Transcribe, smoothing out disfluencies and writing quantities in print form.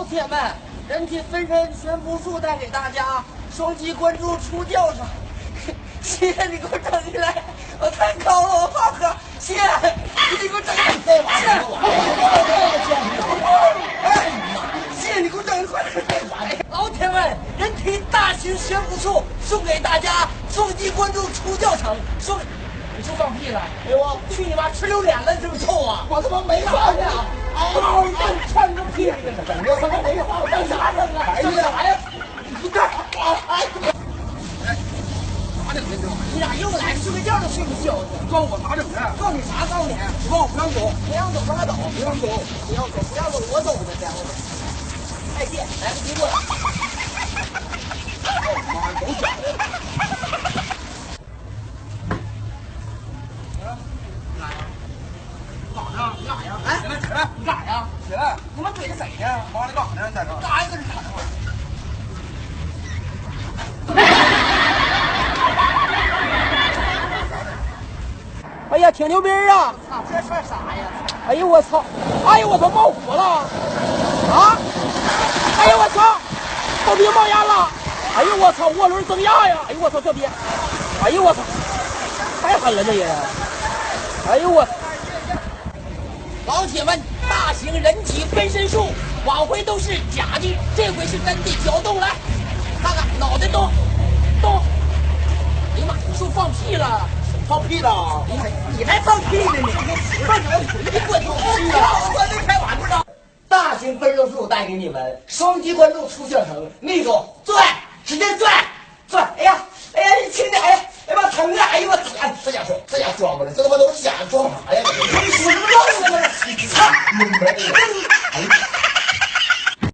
老铁们，人体分身悬浮术带给大家，双击关注出教程。谢谢你给我整起来，我太高了，我好喝。谢谢你给我整起来，谢谢你给我整起来。老铁们，人体大型悬浮术送给大家，双击关注出教程。送，你说放屁了？哎呦我去你妈，吃榴莲了，这么臭啊！我他妈没放呢。哦，你放个屁！我他妈没放，干啥呢？干啥呀？你干啥？哎，咋整的这玩意儿？你咋又来？睡个觉都睡不消呢？告我咋整的？告你啥？告你？你告我不让走，不让走拉倒，不让走，不要走，不要走，我走的去，我走。再见，来不及过来。妈呀，都假的！你干啥呀？哎，起来起来！你干啥呀？起来！他妈怼着谁呢？妈的，干啥呢？你在这？干啥呀？搁这躺着会儿。哎呀，挺牛逼啊！操，这算啥呀？哎呦我操！哎呦我操，冒火了！啊！哎呦我操！这逼冒烟了！哎呦我操，涡轮增压呀！哎呦我操，这逼！哎呦我操，太狠了这也！哎呦我！老铁们，大型人体分身术，往回都是假的，这回是真的。脚动来，看看脑袋动，动。哎呀妈，你说放屁了？放屁了？你还放屁呢？你放什么屁？你滚犊子啊！我没开完不知道。大型分身术带给你们，双击关注出教程，那种拽，使劲拽，拽！哎呀，哎呀，你轻点！哎呀，哎妈疼啊！哎呦我天，这家装过来，这他妈都是假装啥呀？你说什么漏了吗？你操！哎。